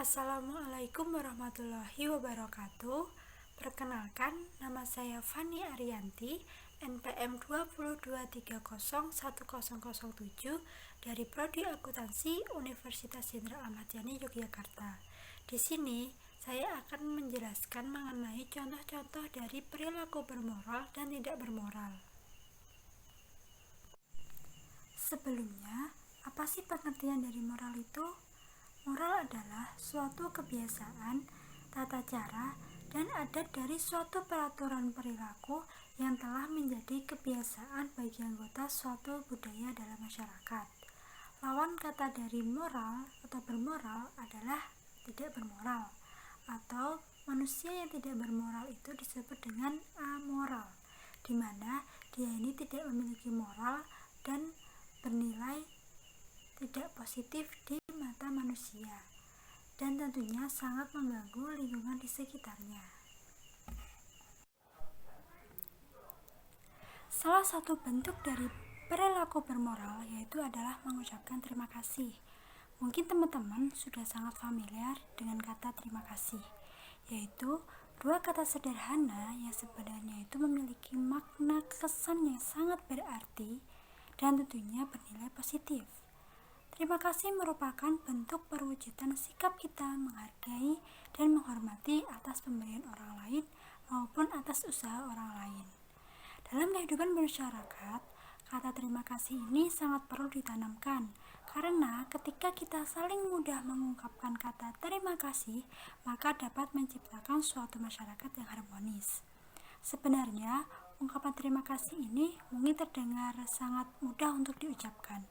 Assalamualaikum warahmatullahi wabarakatuh. Perkenalkan, nama saya Fani Ariyanti, NPM 223010007 dari Prodi Akuntansi Universitas Jenderal Ahmad Yani Yogyakarta. Di sini saya akan menjelaskan mengenai contoh-contoh dari perilaku bermoral dan tidak bermoral. Sebelumnya, apa sih pengertian dari moral itu? Moral adalah suatu kebiasaan, tata cara, dan adat dari suatu peraturan perilaku yang telah menjadi kebiasaan bagi anggota suatu budaya dalam masyarakat. Lawan kata dari moral atau bermoral adalah tidak bermoral, atau manusia yang tidak bermoral itu disebut dengan amoral, di mana dia ini tidak memiliki moral dan bernilai tidak positif di mata manusia, dan tentunya sangat mengganggu lingkungan di sekitarnya. Salah satu bentuk dari perilaku bermoral yaitu adalah mengucapkan terima kasih. Mungkin teman-teman sudah sangat familiar dengan kata terima kasih, yaitu dua kata sederhana yang sebenarnya itu memiliki makna kesan yang sangat berarti dan tentunya bernilai positif. Terima kasih merupakan bentuk perwujudan sikap kita menghargai dan menghormati atas pemberian orang lain maupun atas usaha orang lain. Dalam kehidupan masyarakat, kata terima kasih ini sangat perlu ditanamkan, karena ketika kita saling mudah mengungkapkan kata terima kasih, maka dapat menciptakan suatu masyarakat yang harmonis. Sebenarnya, ungkapan terima kasih ini mungkin terdengar sangat mudah untuk diucapkan.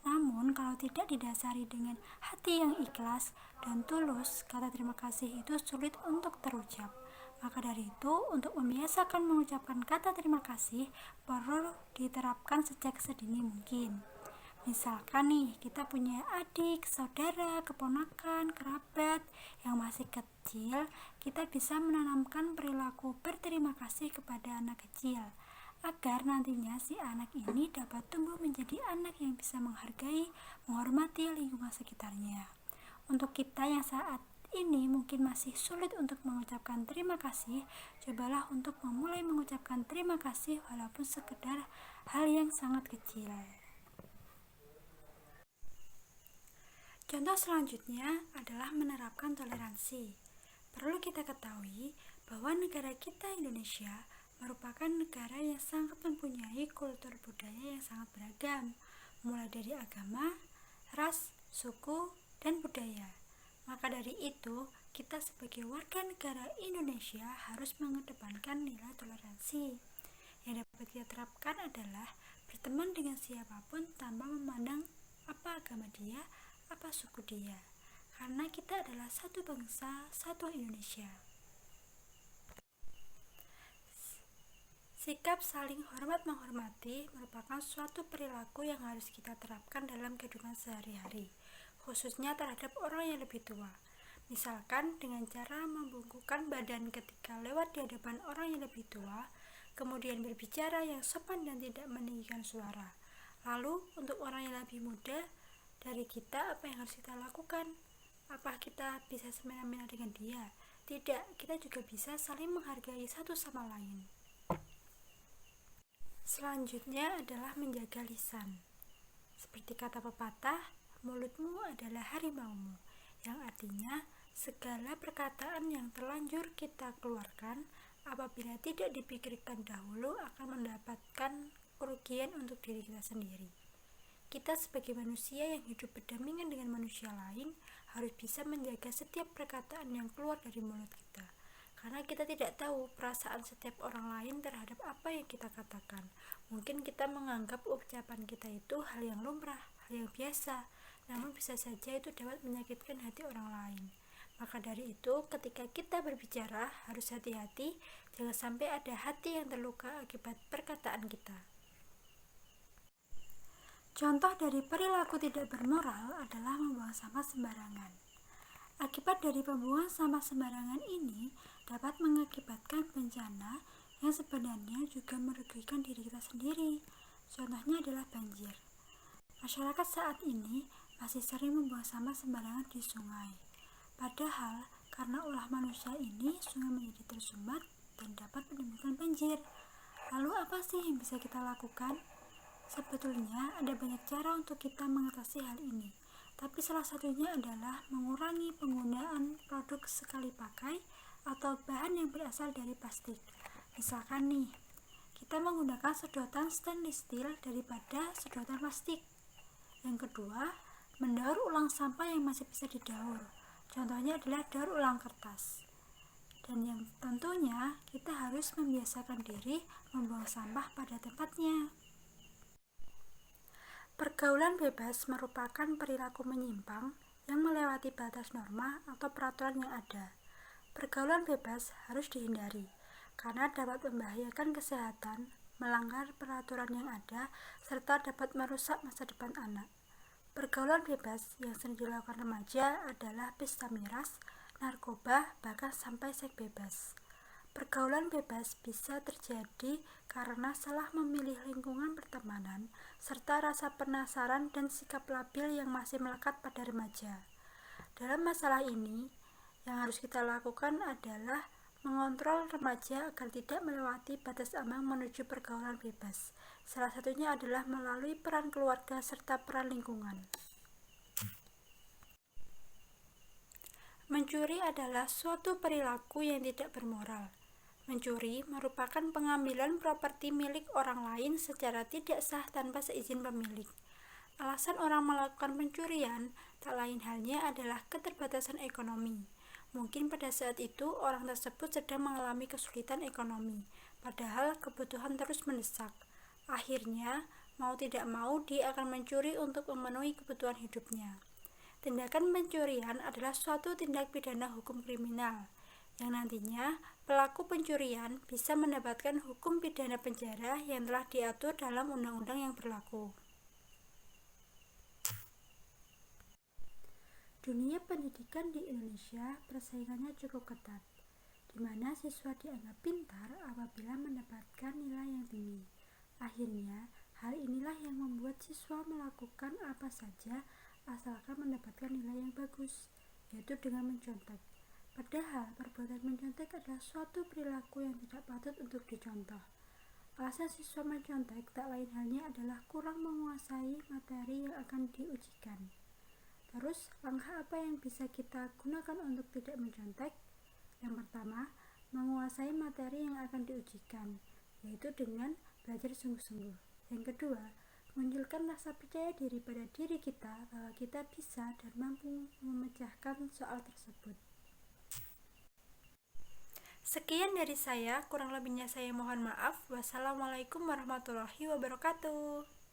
Namun, kalau tidak didasari dengan hati yang ikhlas dan tulus, kata terima kasih itu sulit untuk terucap. Maka dari itu, untuk membiasakan mengucapkan kata terima kasih perlu diterapkan sejak sedini mungkin. Misalkan nih, kita punya adik, saudara, keponakan, kerabat yang masih kecil, kita bisa menanamkan perilaku berterima kasih kepada anak kecil, agar nantinya si anak ini dapat tumbuh menjadi anak yang bisa menghargai, menghormati lingkungan sekitarnya. Untuk kita yang saat ini mungkin masih sulit untuk mengucapkan terima kasih, cobalah untuk memulai mengucapkan terima kasih walaupun sekedar hal yang sangat kecil. Contoh selanjutnya adalah menerapkan toleransi. Perlu kita ketahui bahwa negara kita Indonesia merupakan negara yang sangat mempunyai kultur budaya yang sangat beragam, mulai dari agama, ras, suku, dan budaya. Maka dari itu, kita sebagai warga negara Indonesia harus mengedepankan nilai toleransi. Yang dapat kita terapkan adalah berteman dengan siapapun tanpa memandang apa agama dia, apa suku dia, karena kita adalah satu bangsa, satu Indonesia. Sikap saling hormat menghormati merupakan suatu perilaku yang harus kita terapkan dalam kehidupan sehari-hari, khususnya terhadap orang yang lebih tua. Misalkan dengan cara membungkukkan badan ketika lewat di hadapan orang yang lebih tua, kemudian berbicara yang sopan dan tidak meninggikan suara. Lalu untuk orang yang lebih muda dari kita, apa yang harus kita lakukan? Apa kita bisa semena-mena dengan dia? Tidak, kita juga bisa saling menghargai satu sama lain. Selanjutnya adalah menjaga lisan. Seperti kata pepatah, mulutmu adalah harimaumu, yang artinya segala perkataan yang terlanjur kita keluarkan apabila tidak dipikirkan dahulu akan mendapatkan kerugian untuk diri kita sendiri. Kita sebagai manusia yang hidup berdampingan dengan manusia lain harus bisa menjaga setiap perkataan yang keluar dari mulut kita, karena kita tidak tahu perasaan setiap orang lain terhadap apa yang kita katakan. Mungkin kita menganggap ucapan kita itu hal yang lumrah, hal yang biasa, namun bisa saja itu dapat menyakitkan hati orang lain. Maka dari itu, ketika kita berbicara harus hati-hati, jangan sampai ada hati yang terluka akibat perkataan kita. Contoh dari perilaku tidak bermoral adalah membuang sampah sembarangan. Akibat dari pembuangan sampah sembarangan ini dapat mengakibatkan bencana yang sebenarnya juga merugikan diri kita sendiri. Contohnya adalah banjir. Masyarakat saat ini masih sering membuang sampah sembarangan di sungai. Padahal karena ulah manusia ini sungai menjadi tersumbat dan dapat menimbulkan banjir. Lalu apa sih yang bisa kita lakukan? Sebetulnya ada banyak cara untuk kita mengatasi hal ini, tapi salah satunya adalah mengurangi penggunaan produk sekali pakai atau bahan yang berasal dari plastik. Misalkan nih, kita menggunakan sedotan stainless steel daripada sedotan plastik. Yang kedua, mendaur ulang sampah yang masih bisa didaur. Contohnya adalah daur ulang kertas. Dan yang tentunya kita harus membiasakan diri membuang sampah pada tempatnya. Pergaulan bebas merupakan perilaku menyimpang yang melewati batas norma atau peraturan yang ada. Pergaulan bebas harus dihindari karena dapat membahayakan kesehatan, melanggar peraturan yang ada, serta dapat merusak masa depan anak. Pergaulan bebas yang sering dilakukan remaja adalah pesta miras, narkoba, bahkan sampai seks bebas. Pergaulan bebas bisa terjadi karena salah memilih lingkungan pertemanan, serta rasa penasaran dan sikap labil yang masih melekat pada remaja. Dalam masalah ini, yang harus kita lakukan adalah mengontrol remaja agar tidak melewati batas ambang menuju pergaulan bebas. Salah satunya adalah melalui peran keluarga serta peran lingkungan. Mencuri adalah suatu perilaku yang tidak bermoral. Mencuri merupakan pengambilan properti milik orang lain secara tidak sah tanpa seizin pemilik. Alasan orang melakukan pencurian tak lain halnya adalah keterbatasan ekonomi. Mungkin pada saat itu orang tersebut sedang mengalami kesulitan ekonomi, padahal kebutuhan terus mendesak. Akhirnya, mau tidak mau dia akan mencuri untuk memenuhi kebutuhan hidupnya. Tindakan pencurian adalah suatu tindak pidana hukum kriminal, yang nantinya pelaku pencurian bisa mendapatkan hukum pidana penjara yang telah diatur dalam undang-undang yang berlaku. Dunia pendidikan di Indonesia persaingannya cukup ketat, di mana siswa dianggap pintar apabila mendapatkan nilai yang tinggi. Akhirnya, hal inilah yang membuat siswa melakukan apa saja asalkan mendapatkan nilai yang bagus, yaitu dengan mencontek. Padahal, perbuatan mencontek adalah suatu perilaku yang tidak patut untuk dicontoh. Alasan siswa mencontek tak lain halnya adalah kurang menguasai materi yang akan diujikan. Terus, langkah apa yang bisa kita gunakan untuk tidak mencontek? Yang pertama, menguasai materi yang akan diujikan, yaitu dengan belajar sungguh-sungguh. Yang kedua, munculkan rasa percaya diri pada diri kita bahwa kita bisa dan mampu memecahkan soal tersebut. Sekian dari saya, kurang lebihnya saya mohon maaf. Wassalamualaikum warahmatullahi wabarakatuh.